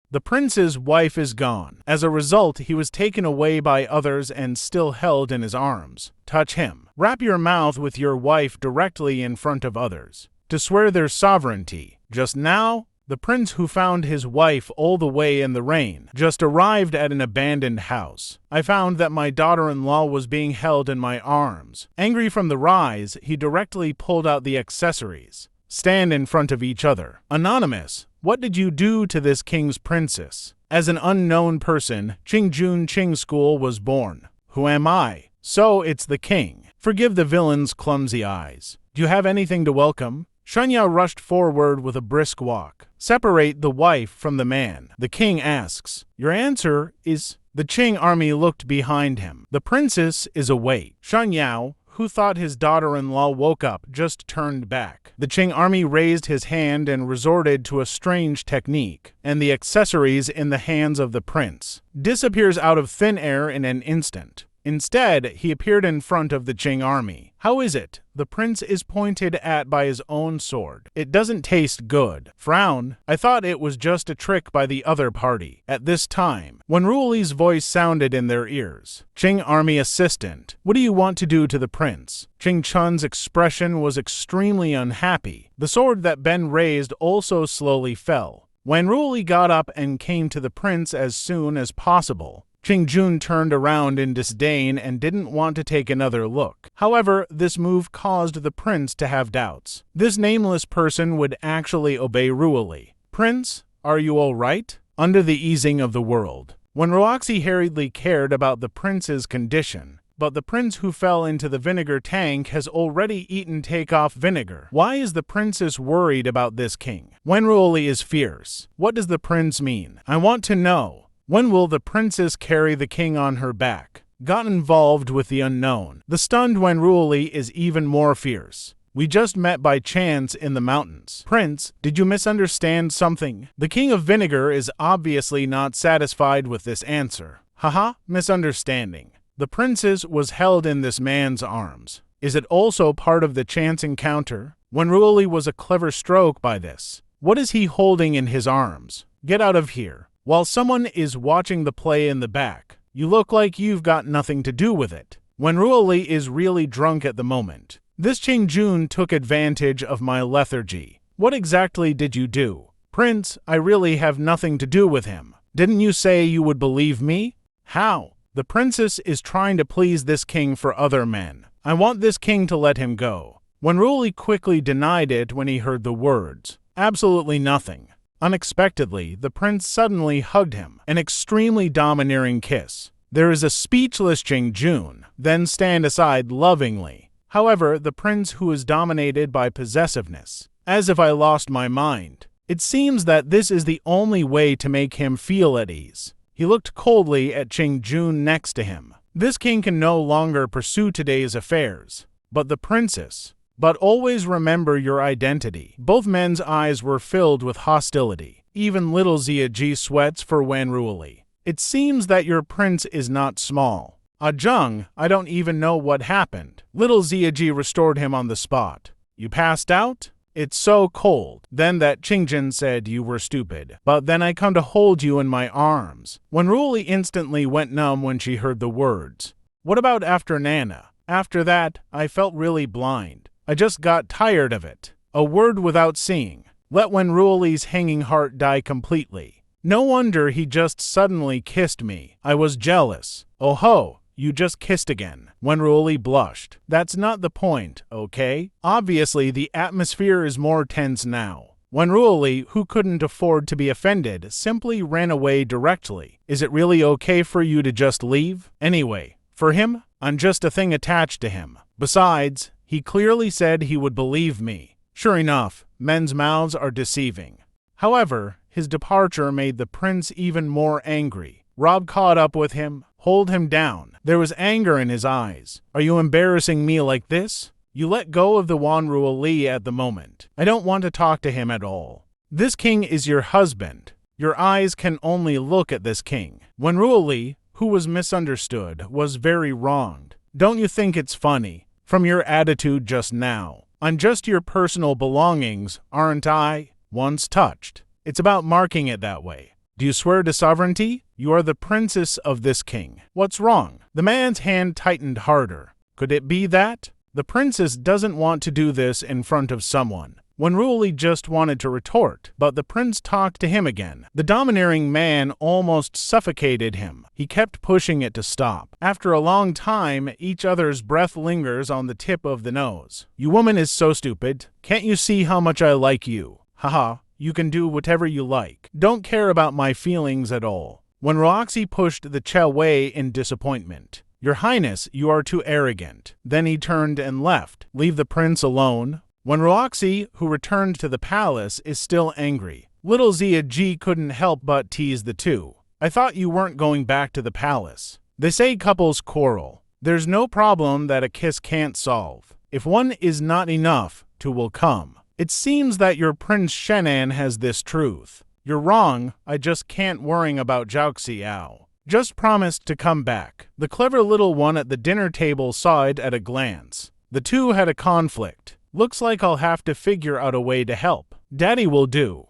The prince's wife is gone. As a result, he was taken away by others and still held in his arms. Touch him. Wrap your mouth with your wife directly in front of others, to swear their sovereignty. Just now, the prince who found his wife all the way in the rain just arrived at an abandoned house. I found that my daughter-in-law was being held in my arms. Angry from the rise, he directly pulled out the accessories. Stand in front of each other. Anonymous, what did you do to this king's princess? As an unknown person, Qingjun Qing School was born. Who am I? So it's the king. Forgive the villain's clumsy eyes. Do you have anything to welcome? Shunya rushed forward with a brisk walk. Separate the wife from the man. The king asks. Your answer is... The Qing army looked behind him. The princess is awake. Shunyao, who thought his daughter-in-law woke up, just turned back. The Qing army raised his hand and resorted to a strange technique, and the accessories in the hands of the prince disappears out of thin air in an instant. Instead, he appeared in front of the Qing army. How is it? The prince is pointed at by his own sword. It doesn't taste good. Frown. I thought it was just a trick by the other party. At this time, Wenruoli's voice sounded in their ears. Qing army assistant, what do you want to do to the prince? Qing Chun's expression was extremely unhappy. The sword that Ben raised also slowly fell. Wenruoli got up and came to the prince as soon as possible. Qingjun turned around in disdain and didn't want to take another look. However, this move caused the prince to have doubts. This nameless person would actually obey Ruoli. Prince, are you all right? Under the easing of the world. When Roxy hurriedly cared about the prince's condition, but the prince who fell into the vinegar tank has already eaten takeoff vinegar. Why is the princess worried about this king? Wenruoli is fierce. What does the prince mean? I want to know. When will the princess carry the king on her back? Got involved with the unknown. The stunned Wenruoli is even more fierce. We just met by chance in the mountains. Prince, did you misunderstand something? The king of vinegar is obviously not satisfied with this answer. Haha, misunderstanding. The princess was held in this man's arms. Is it also part of the chance encounter? Wenruoli was a clever stroke by this. What is he holding in his arms? Get out of here. While someone is watching the play in the back, you look like you've got nothing to do with it. Wenruoli is really drunk at the moment. This Qingjun took advantage of my lethargy. What exactly did you do? Prince, I really have nothing to do with him. Didn't you say you would believe me? How? The princess is trying to please this king for other men. I want this king to let him go. Wenruoli quickly denied it when he heard the words. Absolutely nothing. Unexpectedly, the prince suddenly hugged him, an extremely domineering kiss. There is a speechless Qingjun, then stand aside lovingly. However, the prince who is dominated by possessiveness, as if I lost my mind. It seems that this is the only way to make him feel at ease. He looked coldly at Qingjun next to him. This king can no longer pursue today's affairs. But the princess... But always remember your identity. Both men's eyes were filled with hostility. Even little Ziaji sweats for Wenruoli. It seems that your prince is not small. Ajung, I don't even know what happened. Little Ziaji restored him on the spot. You passed out? It's so cold. Then that Qingjun said you were stupid. But then I come to hold you in my arms. Wenruoli instantly went numb when she heard the words. What about after Nana? After that, I felt really blind. I just got tired of it. A word without seeing. Let Wenruoli's hanging heart die completely. No wonder he just suddenly kissed me. I was jealous. Oh ho, you just kissed again. Wenruoli blushed. That's not the point, okay? Obviously, the atmosphere is more tense now. Wenruoli, who couldn't afford to be offended, simply ran away directly. Is it really okay for you to just leave? Anyway, for him, I'm just a thing attached to him. Besides, he clearly said he would believe me. Sure enough, men's mouths are deceiving. However, his departure made the prince even more angry. Rob caught up with him, hold him down. There was anger in his eyes. Are you embarrassing me like this? You let go of the Wenruoli at the moment. I don't want to talk to him at all. This king is your husband. Your eyes can only look at this king. Wenruoli, who was misunderstood, was very wronged. Don't you think it's funny? From your attitude just now. I'm just your personal belongings, aren't I? Once touched. It's about marking it that way. Do you swear to sovereignty? You are the princess of this king. What's wrong? The man's hand tightened harder. Could it be that? The princess doesn't want to do this in front of someone. Wenruoli just wanted to retort, but the prince talked to him again. The domineering man almost suffocated him. He kept pushing it to stop. After a long time, each other's breath lingers on the tip of the nose. You woman is so stupid. Can't you see how much I like you? Haha, you can do whatever you like. Don't care about my feelings at all. When Roxy pushed the chair away in disappointment. Your Highness, you are too arrogant. Then he turned and left. Leave the prince alone. When Roxy, who returned to the palace, is still angry, little Zia G couldn't help but tease the two. I thought you weren't going back to the palace. They say couples quarrel. There's no problem that a kiss can't solve. If one is not enough, two will come. It seems that your Prince Shenan has this truth. You're wrong, I just can't worry about Zhao Xiao. Just promise to come back. The clever little one at the dinner table saw it at a glance. The two had a conflict. Looks like I'll have to figure out a way to help. Daddy will do.